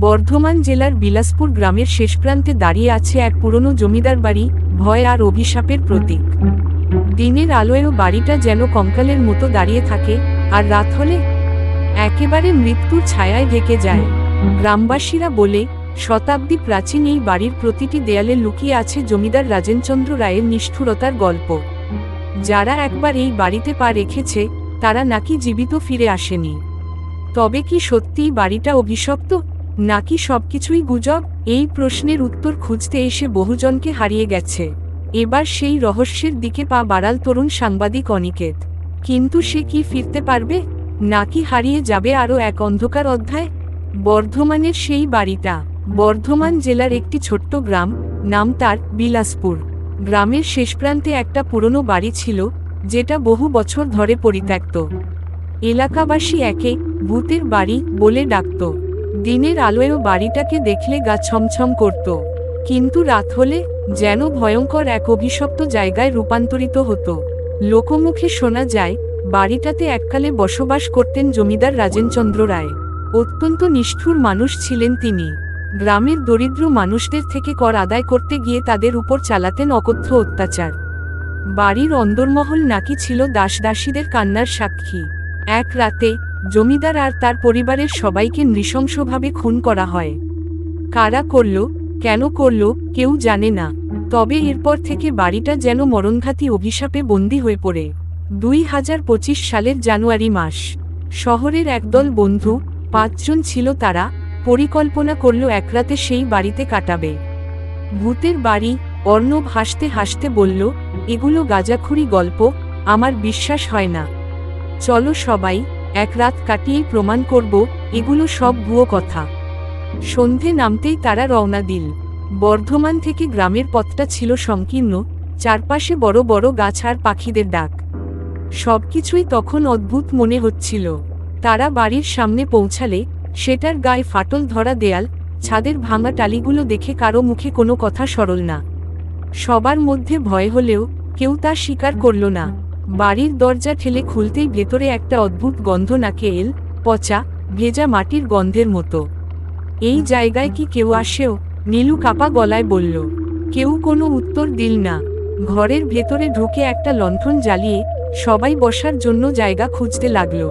বর্ধমান জেলার বিলাসপুর গ্রামের শেষ প্রান্তে দাঁড়িয়ে আছে এক পুরনো জমিদার বাড়ি, ভয় আর অভিশাপের প্রতীক। দিনের আলোয়ও বাড়িটা যেন কঙ্কালের মতো দাঁড়িয়ে থাকে, আর রাত হলে একেবারে মৃত্যুর ছায়ায় ঢেকে যায়। গ্রামবাসীরা বলে, শতাব্দী প্রাচীন এই বাড়ির প্রতিটি দেয়ালে লুকিয়ে আছে জমিদার রাজেনচন্দ্র রায়ের নিষ্ঠুরতার গল্প। যারা একবার এই বাড়িতে পা রেখেছে, তারা নাকি জীবিত ফিরে আসেনি। তবে কি সত্যিই বাড়িটা অভিশপ্ত, নাকি সবকিছুই গুজব? এই প্রশ্নের উত্তর খুঁজতে এসে বহুজনকে হারিয়ে গেছে। এবার সেই রহস্যের দিকে পা বাড়াল তরুণ সাংবাদিক অনিকেত। কিন্তু সে কি ফিরতে পারবে, নাকি হারিয়ে যাবে আরও এক অন্ধকার অধ্যায়? বর্ধমানের সেই বাড়িটা বর্ধমান জেলার একটি ছোট্ট গ্রাম, নাম তার বিলাসপুর। গ্রামের শেষ প্রান্তে একটা পুরনো বাড়ি ছিল, যেটা বহু বছর ধরে পরিত্যক্ত। এলাকাবাসী একে ভূতের বাড়ি বলে ডাকত। দিনের আলোয়ও বাড়িটাকে দেখলে গা ছমছম করত, কিন্তু রাত হলে যেন ভয়ঙ্কর এক অভিশপ্ত জায়গায় রূপান্তরিত হতো। লোকমুখে শোনা যায়, বাড়িটাতে এককালে বসবাস করতেন জমিদার রাজেনচন্দ্র রায়। অত্যন্ত নিষ্ঠুর মানুষ ছিলেন তিনি। গ্রামের দরিদ্র মানুষদের থেকে কর আদায় করতে গিয়ে তাদের উপর চালাতেন অকথ্য অত্যাচার। বাড়ির অন্দরমহল নাকি ছিল দাসদাসীদের কান্নার সাক্ষী। এক রাতে জমিদার আর তার পরিবারের সবাইকে নৃশংসভাবে খুন করা হয়। কারা করল, কেন করল, কেউ জানে না। তবে এরপর থেকে বাড়িটা যেন মরণঘাতী অভিশাপে বন্দী হয়ে পড়ে। 2025 সালের জানুয়ারি মাস। শহরের একদল বন্ধু, 5 জন ছিল তারা, পরিকল্পনা করল এক রাতে সেই বাড়িতে কাটাবে। ভূতের বাড়ি। অর্ণব হাসতে হাসতে বলল, এগুলো গাঁজাখুরি গল্প, আমার বিশ্বাস হয় না। চলো সবাই, এক রাত কাটিয়েই প্রমাণ করব এগুলো সব ভুয়ো কথা। সন্ধে নামতেই তারা রওনা দিল। বর্ধমান থেকে গ্রামের পথটা ছিল সংকীর্ণ, চারপাশে বড় বড় গাছ আর পাখিদের ডাক। সবকিছুই তখন অদ্ভুত মনে হচ্ছিল। তারা বাড়ির সামনে পৌঁছালে সেটার গায়ে ফাটল ধরা দেয়াল, ছাদের ভাঙা টালিগুলো দেখে কারো মুখে কোনো কথা সরল না। সবার মধ্যে ভয় হলেও কেউ তা স্বীকার করল না। বাড়ির দরজা ঠেলে খুলতেই ভেতরে একটা অদ্ভুত গন্ধ নাকে এল, পচা, ভেজা মাটির গন্ধের মতো। এই জায়গায় কি কেউ আসেও? নীলু কাপা গলায় বলল। কেউ কোনো উত্তর দিল না। ঘরের ভেতরে ঢুকে একটা লণ্ঠন জ্বালিয়ে সবাই বসার জন্য জায়গা খুঁজতে লাগলো।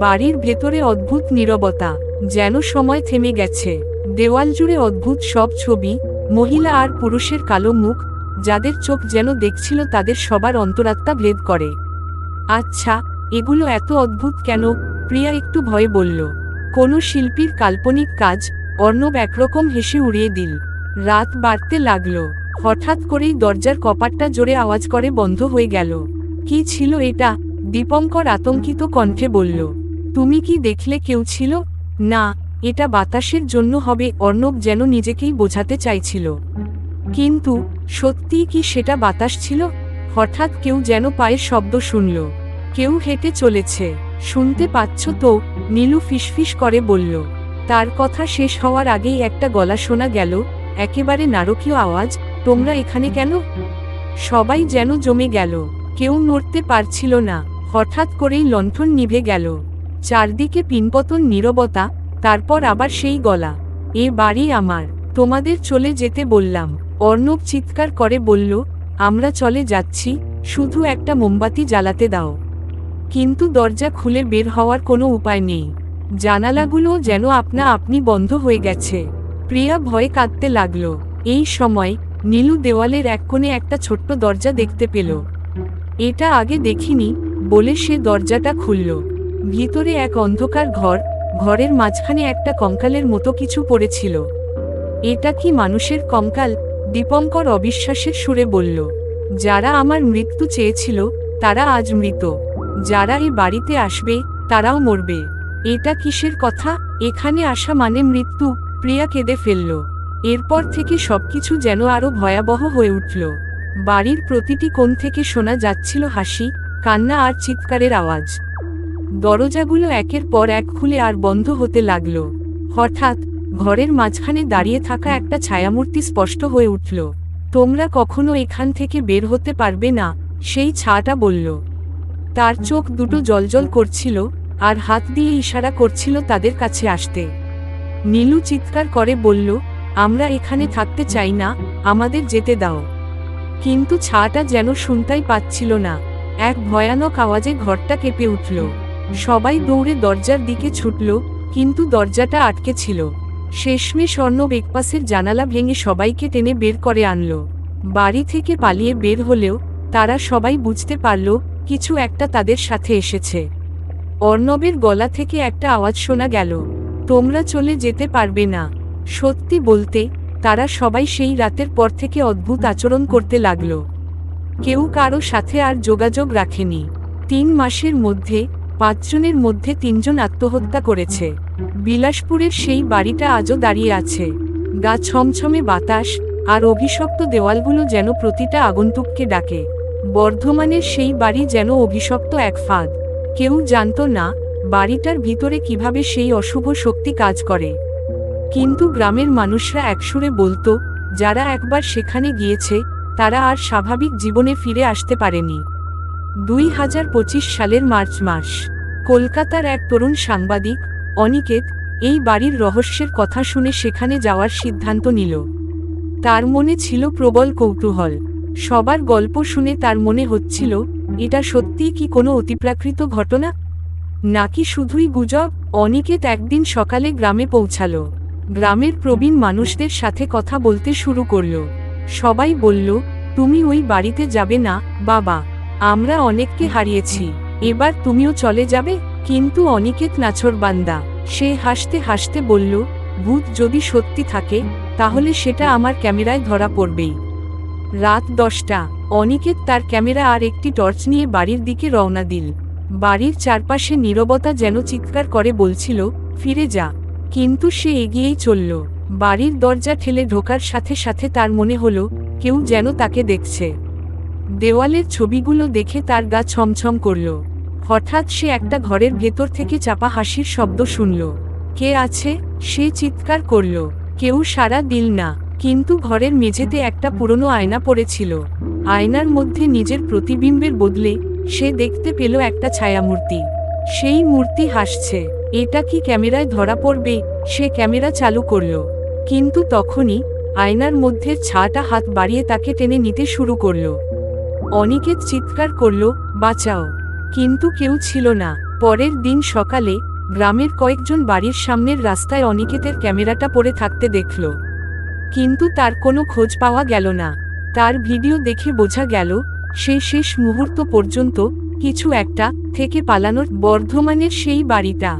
বাড়ির ভেতরে অদ্ভুত নীরবতা, যেন সময় থেমে গেছে। দেওয়াল জুড়ে অদ্ভুত সব ছবি, মহিলা আর পুরুষের কালো মুখ, যাদের চোখ যেন দেখছিল তাদের সবার অন্তরাত্মা ভেদ করে। আচ্ছা, এগুলো এত অদ্ভুত কেন? প্রিয়া একটু ভয়ে বলল। কোনো শিল্পীর কাল্পনিক কাজ, অর্ণব একরকম হেসে উড়িয়ে দিল। রাত বাড়তে লাগলো। হঠাৎ করেই দরজার কপাটটা জোরে আওয়াজ করে বন্ধ হয়ে গেল। কি ছিল এটা? দীপঙ্কর আতঙ্কিত কণ্ঠে বলল। তুমি কি দেখলে কেউ ছিল? না, এটা বাতাসের জন্য হবে, অর্ণব যেন নিজেকেই বোঝাতে চাইছিল। কিন্তু সত্যিই কি সেটা বাতাস ছিল? হঠাৎ কেউ যেন পায়ের শব্দ শুনল। কেউ হেঁটে চলেছে। শুনতে পাচ্ছ তো? নীলু ফিসফিস করে বলল। তার কথা শেষ হওয়ার আগেই একটা গলা শোনা গেল, একেবারে নারকীয় আওয়াজ, তোমরা এখানে কেন? সবাই যেন জমে গেল। কেউ নড়তে পারছিল না। হঠাৎ করেই লণ্ঠন নিভে গেল। চারদিকে পিনপতন নীরবতা, তারপর আবার সেই গলা, এ বাড়ি আমার, তোমাদের চলে যেতে বললাম। অর্ণব চিৎকার করে বলল, আমরা চলে যাচ্ছি, শুধু একটা মোমবাতি জ্বালাতে দাও। কিন্তু দরজা খুলে বের হওয়ার কোনো উপায় নেই। জানালাগুলোও যেন আপনা আপনি বন্ধ হয়ে গেছে। প্রিয়া ভয়ে কাঁদতে লাগল। এই সময় নীলু দেওয়ালের এক কোণে একটা ছোট্ট দরজা দেখতে পেল। এটা আগে দেখিনি বলে সে দরজাটা খুলল। ভিতরে এক অন্ধকার ঘর, ঘরের মাঝখানে একটা কঙ্কালের মতো কিছু পড়েছিল। এটা কি মানুষের কঙ্কাল? দীপঙ্কর অবিশ্বাসের সুরে বলল। যারা আমার মৃত্যু চেয়েছিল তারা আজ মৃত। যারা এই বাড়িতে আসবে তারাও মরবে। এটা কিসের কথা? এখানে আসা মানে মৃত্যু। প্রিয়া কেঁদে ফেলল। এরপর থেকে সবকিছু যেন আরো ভয়াবহ হয়ে উঠল। বাড়ির প্রতিটি কোণ থেকে শোনা যাচ্ছিল হাসি, কান্না আর চিৎকারের আওয়াজ। দরজাগুলো একের পর এক খুলে আর বন্ধ হতে লাগল। হঠাৎ ঘরের মাঝখানে দাঁড়িয়ে থাকা একটা ছায়ামূর্তি স্পষ্ট হয়ে উঠল। তোমরা কখনো এখান থেকে বের হতে পারবে না, সেই ছায়াটা বলল। তার চোখ দুটো জ্বলজ্বল করছিল, আর হাত দিয়ে ইশারা করছিল তাদের কাছে আসতে। নীলু চিৎকার করে বলল, আমরা এখানে থাকতে চাই না, আমাদের যেতে দাও। কিন্তু ছাটা যেন শুনতেই পাচ্ছিল না। এক ভয়ানক আওয়াজে ঘরটা কেঁপে উঠল। সবাই দৌড়ে দরজার দিকে ছুটল, কিন্তু দরজাটা আটকে ছিল। শেষমেশ অর্ণব একপাশের জানালা ভেঙে সবাইকে টেনে বের করে আনল। বাড়ি থেকে পালিয়ে বের হলেও তারা সবাই বুঝতে পারল কিছু একটা তাদের সাথে এসেছে। অর্ণবের গলা থেকে একটা আওয়াজ শোনা গেল, তোমরা চলে যেতে পারবে না। সত্যি বলতে তারা সবাই সেই রাতের পর থেকে অদ্ভুত আচরণ করতে লাগলো। কেউ কারো সাথে আর যোগাযোগ রাখেনি। 3 মাসের মধ্যে 5 জনের মধ্যে 3 জন আত্মহত্যা করেছে। বিলাসপুরের সেই বাড়িটা আজও দাঁড়িয়ে আছে। গা ছমছমে বাতাস আর অভিশপ্ত দেওয়ালগুলো যেন প্রতিটা আগন্তুককে ডাকে। বর্ধমানের সেই বাড়ি যেন অভিশপ্ত এক ফাঁদ। কেউ জানতো না বাড়িটার ভিতরে কিভাবে সেই অশুভ শক্তি কাজ করে। কিন্তু গ্রামের মানুষরা একসুরে বলতো, যারা একবার সেখানে গিয়েছে তারা আর স্বাভাবিক জীবনে ফিরে আসতে পারেনি। 2025 সালের মার্চ মাস, কলকাতার এক তরুণ সাংবাদিক অনিকেত এই বাড়ির রহস্যের কথা শুনে সেখানে যাওয়ার সিদ্ধান্ত নিল। তার মনে ছিল প্রবল কৌতূহল। সবার গল্প শুনে তার মনে হচ্ছিল, এটা সত্যিই কি কোনো অতিপ্রাকৃত ঘটনা, নাকি শুধুই গুজব। অনিকেত একদিন সকালে গ্রামে পৌঁছালো। গ্রামের প্রবীণ মানুষদের সাথে কথা বলতে শুরু করল। সবাই বলল, তুমি ওই বাড়িতে যাবে না বাবা, আমরা অনেককে হারিয়েছি, এবার তুমিও চলে যাবে। কিন্তু অনিকেত নাছোড়বান্দা। সে হাসতে হাসতে বলল, ভূত যদি সত্যি থাকে তাহলে সেটা আমার ক্যামেরায় ধরা পড়বেই। রাত 10টা, অনিকেত তার ক্যামেরা আর একটি টর্চ নিয়ে বাড়ির দিকে রওনা দিল। বাড়ির চারপাশে নীরবতা যেন চিৎকার করে বলছিল, ফিরে যা। কিন্তু সে এগিয়েই চলল। বাড়ির দরজা ঠেলে ঢোকার সাথে সাথে তার মনে হলো কেউ যেন তাকে দেখছে। দেওয়ালের ছবিগুলো দেখে তার গা ছমছম করল। হঠাৎ সে একটা ঘরের ভেতর থেকে চাপা হাসির শব্দ শুনল। কে আছে, সে চিৎকার করল। কেউ সাড়া দিল না। কিন্তু ঘরের মেঝেতে একটা পুরনো আয়না পড়েছিল। আয়নার মধ্যে নিজের প্রতিবিম্বের বদলে সে দেখতে পেল একটা ছায়ামূর্তি। সেই মূর্তি হাসছে। এটা কি ক্যামেরায় ধরা পড়বে? সে ক্যামেরা চালু করল। কিন্তু তখনই আয়নার মধ্যে ছাটা হাত বাড়িয়ে তাকে টেনে নিতে শুরু করল। অনিকেত চিৎকার করল, বাঁচাও! কিন্তু কেউ ছিল না। পরের দিন সকালে গ্রামের কয়েকজন বাড়ির সামনের রাস্তায় অনিকেতের ক্যামেরাটা পড়ে থাকতে দেখল। কিন্তু তার কোনো খোঁজ পাওয়া গেল না। তার ভিডিও দেখে বোঝা গেল সে শেষ মুহূর্ত পর্যন্ত কিছু একটা থেকে পালানোর। বর্ধমানের সেই বাড়িটা